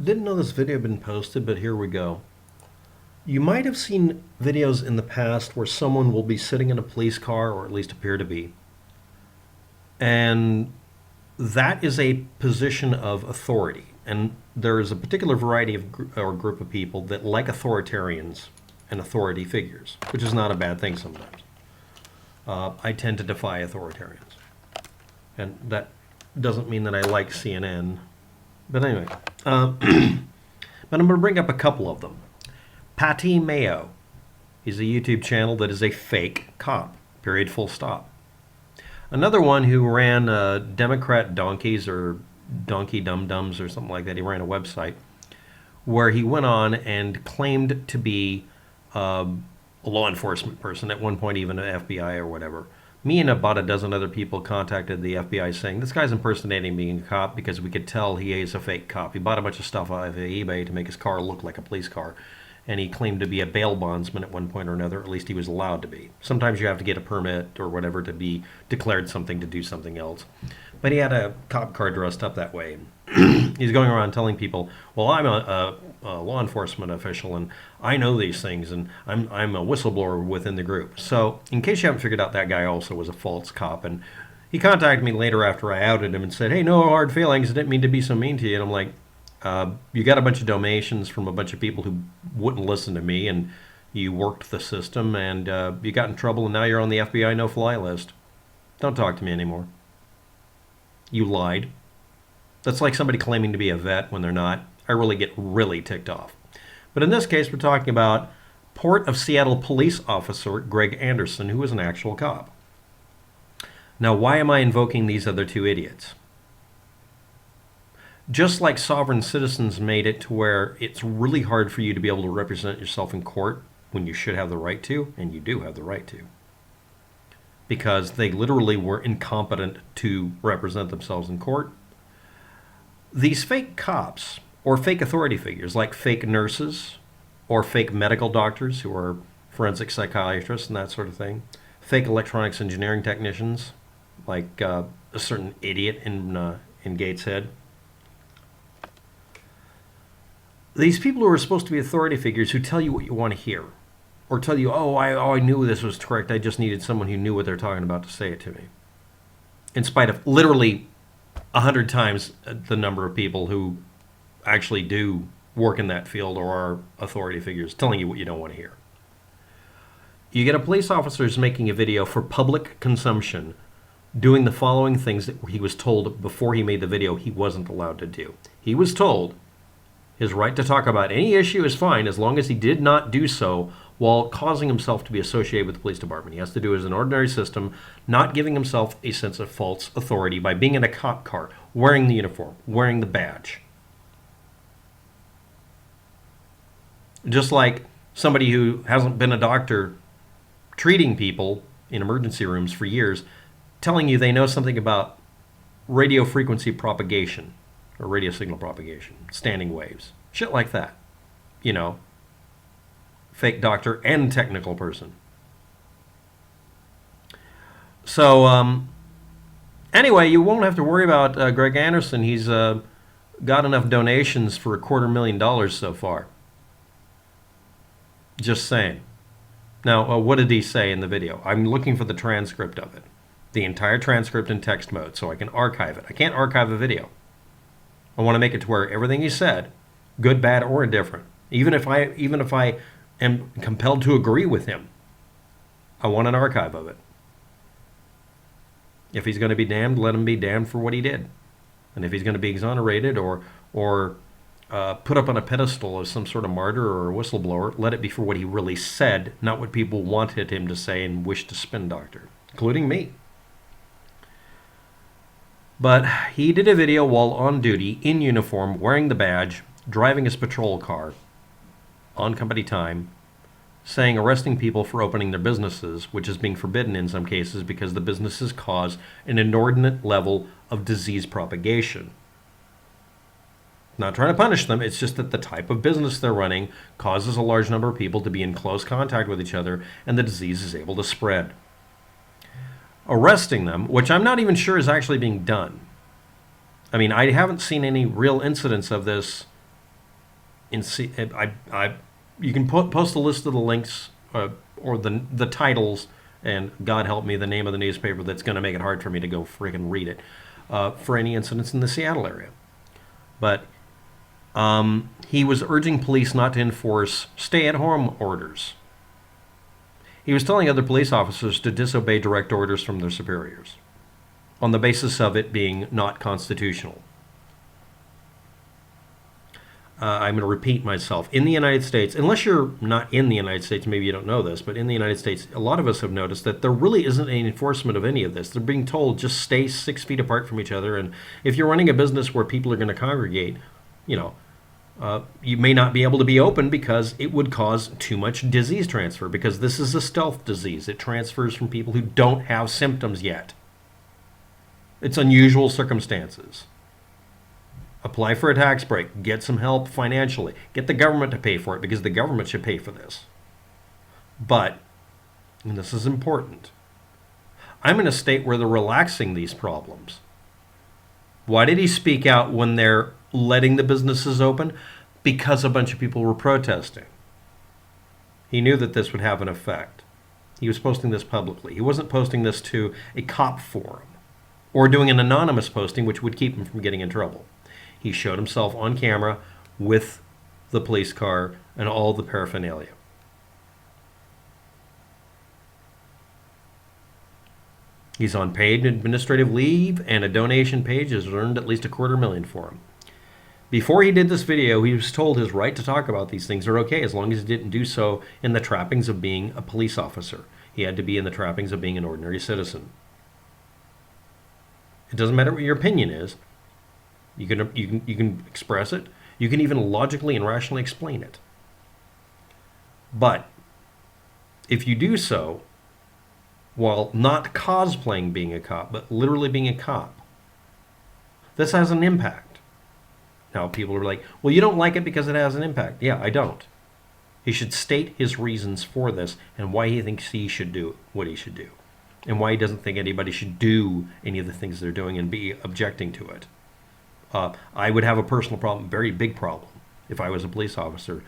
Didn't know this video had been posted, but here we go. You might have seen videos in the past where someone will be sitting in a police car, or at least appear to be, and that is a position of authority. And there is a particular variety of or group of people that like authoritarians and authority figures, which is not a bad thing sometimes. I tend to defy authoritarians, and that doesn't mean that I like CNN. But anyway, but I'm going to bring up a couple of them. Patty Mayo. He's a YouTube channel that is a fake cop. Period. Full stop. Another one who ran Democrat Donkeys or Donkey Dum Dums or something like that. He ran a website where he went on and claimed to be a law enforcement person, at one point even an FBI or whatever. Me and about a dozen other people contacted the FBI saying, this guy's impersonating being a cop because we could tell he is a fake cop. He bought a bunch of stuff off of eBay to make his car look like a police car. And he claimed to be a bail bondsman at one point or another. At least he was allowed to be. Sometimes you have to get a permit or whatever to be declared something to do something else. But he had a cop car dressed up that way. He's going around telling people, well, I'm a law enforcement official and I know these things and I'm a whistleblower within the group. So in case you haven't figured out, that guy also was a false cop. And he contacted me later after I outed him and said, hey, no hard feelings. I didn't mean to be so mean to you. And I'm like, you got a bunch of donations from a bunch of people who wouldn't listen to me, and you worked the system, and you got in trouble, and now you're on the FBI no-fly list. Don't talk to me anymore. You lied. That's like somebody claiming to be a vet when they're not. I really get really ticked off. But in this case, we're talking about Port of Seattle police officer Greg Anderson, who was an actual cop. Now, why am I invoking these other two idiots? Just like sovereign citizens made it to where it's really hard for you to be able to represent yourself in court when you should have the right to, and you do have the right to, because they literally were incompetent to represent themselves in court. These fake cops or fake authority figures like fake nurses or fake medical doctors who are forensic psychiatrists and that sort of thing, fake electronics engineering technicians like a certain idiot in Gateshead. These people who are supposed to be authority figures who tell you what you want to hear, or tell you, I knew this was correct, I just needed someone who knew what they're talking about to say it to me. In spite of literally 100 times the number of people who actually do work in that field or are authority figures telling you what you don't want to hear. You get a police officer who's making a video for public consumption doing the following things that he was told before he made the video he wasn't allowed to do. He was told his right to talk about any issue is fine as long as he did not do so while causing himself to be associated with the police department. He has to do it as an ordinary system, not giving himself a sense of false authority by being in a cop car, wearing the uniform, wearing the badge. Just like somebody who hasn't been a doctor treating people in emergency rooms for years, telling you they know something about radio frequency propagation or radio signal propagation, standing waves, shit like that. You know, fake doctor and technical person. So anyway, you won't have to worry about Greg Anderson. He's got enough donations for $250,000 so far. Just saying. Now, what did he say in the video? I'm looking for the transcript of it. The entire transcript in text mode so I can archive it. I can't archive a video. I want to make it to where everything he said, good, bad, or indifferent, even if I am compelled to agree with him, I want an archive of it. If he's going to be damned, let him be damned for what he did. And if he's going to be exonerated or put up on a pedestal as some sort of martyr or a whistleblower, let it be for what he really said, not what people wanted him to say and wished to spin doctor, including me. But he did a video while on duty, in uniform, wearing the badge, driving his patrol car, on company time, saying arresting people for opening their businesses, which is being forbidden in some cases because the businesses cause an inordinate level of disease propagation. Not trying to punish them, it's just that the type of business they're running causes a large number of people to be in close contact with each other, and the disease is able to spread. Arresting them, which I'm not even sure is actually being done. I mean, I haven't seen any real incidents of this You can post a list of the links or the titles, and God help me, the name of the newspaper that's going to make it hard for me to go freaking read it, for any incidents in the Seattle area. But he was urging police not to enforce stay-at-home orders. He was telling other police officers to disobey direct orders from their superiors on the basis of it being not constitutional. I'm going to repeat myself. In the United States, unless you're not in the United States, maybe you don't know this, but in the United States, a lot of us have noticed that there really isn't any enforcement of any of this. They're being told just stay 6 feet apart from each other. And if you're running a business where people are going to congregate, you may not be able to be open because it would cause too much disease transfer, because this is a stealth disease. It transfers from people who don't have symptoms yet. It's unusual circumstances. Apply for a tax break. Get some help financially. Get the government to pay for it, because the government should pay for this. But, and this is important, I'm in a state where they're relaxing these problems. Why did he speak out when they're letting the businesses open? Because a bunch of people were protesting. He knew that this would have an effect. He was posting this publicly. He wasn't posting this to a cop forum or doing an anonymous posting, which would keep him from getting in trouble. He showed himself on camera with the police car and all the paraphernalia. He's on paid administrative leave, and a donation page has earned at least $250,000 for him. Before he did this video, he was told his right to talk about these things are okay as long as he didn't do so in the trappings of being a police officer. He had to be in the trappings of being an ordinary citizen. It doesn't matter what your opinion is. You can express it. You can even logically and rationally explain it. But if you do so while not cosplaying being a cop, but literally being a cop, this has an impact. Now, people are like, well, you don't like it because it has an impact. Yeah, I don't. He should state his reasons for this and why he thinks he should do what he should do, and why he doesn't think anybody should do any of the things they're doing and be objecting to it. I would have a personal problem, very big problem, if I was a police officer,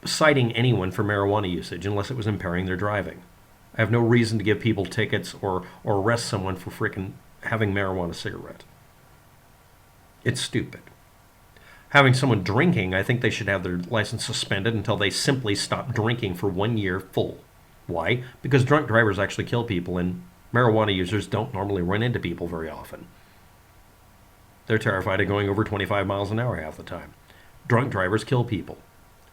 citing anyone for marijuana usage unless it was impairing their driving. I have no reason to give people tickets or arrest someone for freaking having marijuana cigarette. It's stupid. Having someone drinking, I think they should have their license suspended until they simply stop drinking for 1 year full. Why? Because drunk drivers actually kill people, and marijuana users don't normally run into people very often. They're terrified of going over 25 miles an hour half the time. Drunk drivers kill people.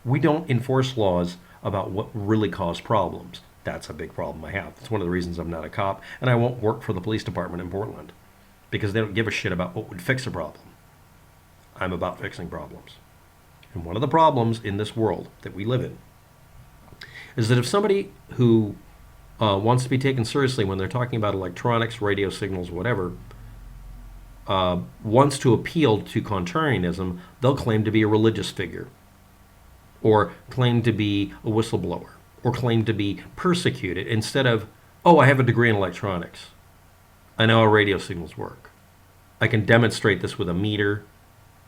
We don't enforce laws about what really cause problems. That's a big problem I have. That's one of the reasons I'm not a cop, and I won't work for the police department in Portland, because they don't give a shit about what would fix a problem. I'm about fixing problems. And one of the problems in this world that we live in is that if somebody who wants to be taken seriously when they're talking about electronics, radio signals, whatever, wants to appeal to contrarianism, they'll claim to be a religious figure, or claim to be a whistleblower, or claim to be persecuted, instead of, oh, I have a degree in electronics. I know how radio signals work. I can demonstrate this with a meter.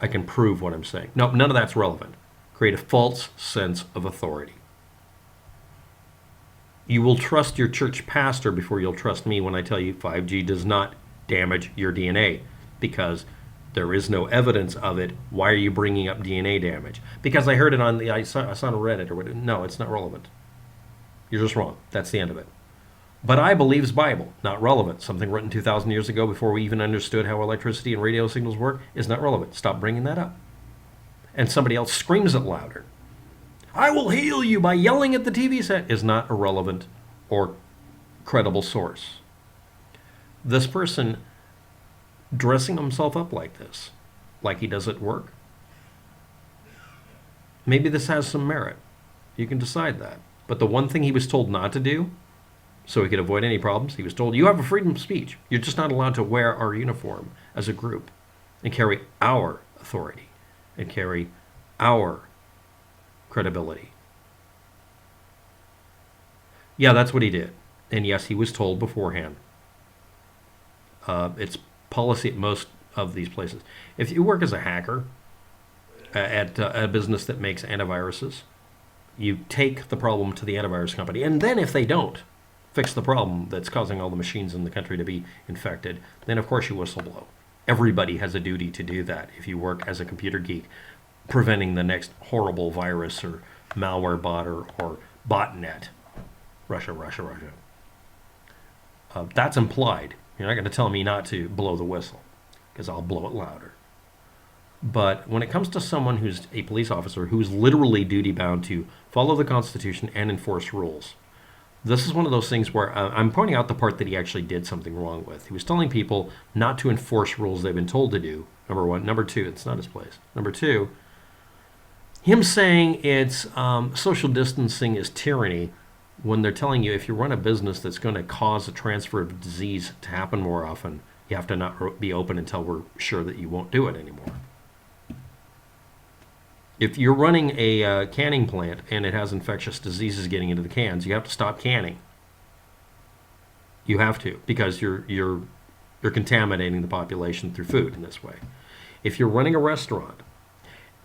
I can prove what I'm saying. No, none of that's relevant. Create a false sense of authority. You will trust your church pastor before you'll trust me when I tell you 5G does not damage your DNA, because there is no evidence of it. Why are you bringing up DNA damage? Because I heard it on I saw on Reddit or whatever. No, it's not relevant. You're just wrong. That's the end of it. But I believe's Bible, not relevant. Something written 2,000 years ago before we even understood how electricity and radio signals work is not relevant. Stop bringing that up. And somebody else screams it louder. I will heal you by yelling at the TV set is not a relevant or credible source. This person dressing himself up like this, like he does at work, maybe this has some merit. You can decide that. But the one thing he was told not to do, so he could avoid any problems, he was told, you have a freedom of speech. You're just not allowed to wear our uniform as a group and carry our authority and carry our credibility. Yeah, that's what he did. And yes, he was told beforehand. It's policy at most of these places. If you work as a hacker, at a business that makes antiviruses. You take the problem to the antivirus company, and then if they don't fix the problem that's causing all the machines in the country to be infected, then of course you whistleblow. Everybody has a duty to do that if you work as a computer geek, preventing the next horrible virus or malware bot or botnet. Russia, Russia, Russia. That's implied. You're not going to tell me not to blow the whistle, because I'll blow it louder. But when it comes to someone who's a police officer who's literally duty-bound to follow the Constitution and enforce rules, this is one of those things where I'm pointing out the part that he actually did something wrong with. He was telling people not to enforce rules they've been told to do, number one. Number two, it's not his place. Number two, him saying it's social distancing is tyranny when they're telling you if you run a business that's going to cause a transfer of disease to happen more often, you have to not be open until we're sure that you won't do it anymore. If you're running a canning plant and it has infectious diseases getting into the cans, you have to stop canning. You have to, because you're contaminating the population through food in this way. If you're running a restaurant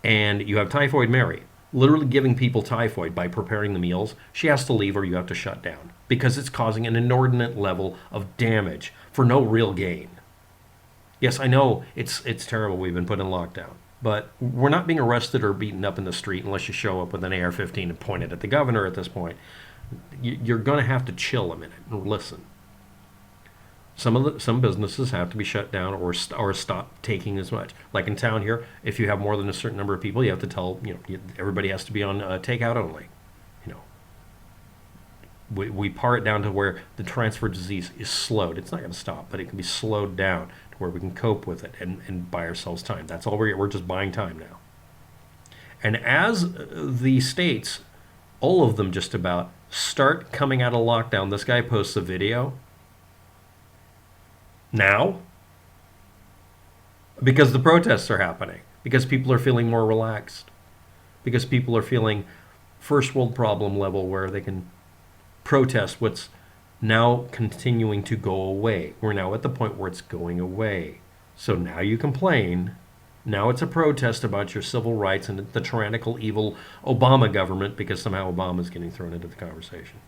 and you have Typhoid Mary, literally giving people typhoid by preparing the meals, she has to leave or you have to shut down because it's causing an inordinate level of damage for no real gain. Yes, I know it's terrible we've been put in lockdown, but we're not being arrested or beaten up in the street unless you show up with an AR-15 and point it at the governor at this point. You're going to have to chill a minute and listen. Some businesses have to be shut down or stop taking as much. Like in town here, if you have more than a certain number of people, you have to tell everybody has to be on takeout only. We par it down to where the transfer disease is slowed. It's not going to stop, but it can be slowed down to where we can cope with it and buy ourselves time. That's all we're just buying time now. And as the states, all of them just about, start coming out of lockdown, this guy posts a video now because the protests are happening, because people are feeling more relaxed, because people are feeling first world problem level where they can protest what's now continuing to go away. We're now at the point where it's going away. So now you complain. Now it's a protest about your civil rights and the tyrannical, evil Obama government because somehow Obama's getting thrown into the conversation.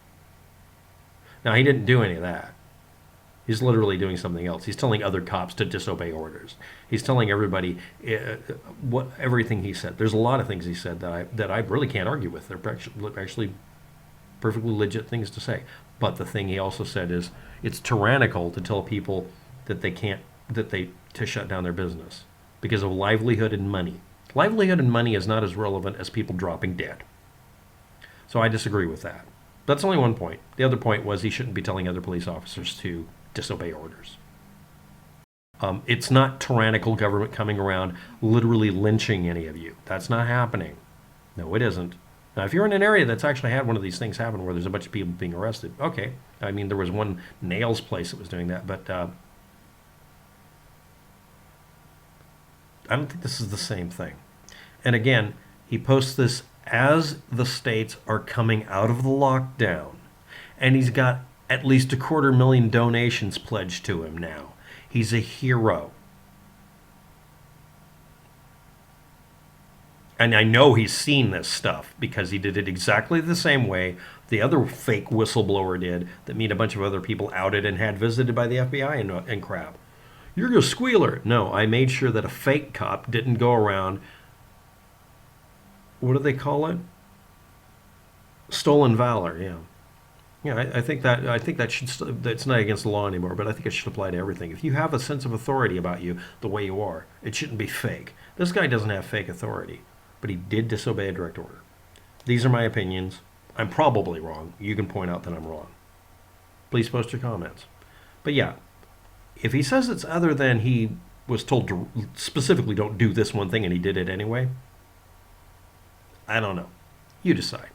Now, he didn't do any of that. He's literally doing something else. He's telling other cops to disobey orders. He's telling everybody everything he said. There's a lot of things he said that I really can't argue with. They're actually perfectly legit things to say. But the thing he also said is it's tyrannical to tell people that to shut down their business because of livelihood and money. Livelihood and money is not as relevant as people dropping dead. So I disagree with that. That's only one point. The other point was he shouldn't be telling other police officers to disobey orders. It's not tyrannical government coming around literally lynching any of you. That's not happening. No, it isn't. Now, if you're in an area that's actually had one of these things happen where there's a bunch of people being arrested, okay. I mean, there was one nails place that was doing that, but I don't think this is the same thing. And again, he posts this as the states are coming out of the lockdown, and he's got at least 250,000 donations pledged to him now. He's a hero. And I know he's seen this stuff because he did it exactly the same way the other fake whistleblower did that made a bunch of other people outed and had visited by the FBI and crap. You're a squealer. No, I made sure that a fake cop didn't go around, what do they call it? Stolen valor, yeah. Yeah, I think that should, that's not against the law anymore, but I think it should apply to everything. If you have a sense of authority about you the way you are, it shouldn't be fake. This guy doesn't have fake authority, but he did disobey a direct order. These are my opinions. I'm probably wrong. You can point out that I'm wrong. Please post your comments. But yeah, if he says it's other than he was told to specifically don't do this one thing and he did it anyway, I don't know. You decide.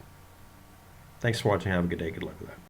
Thanks for watching. Have a good day. Good luck with that.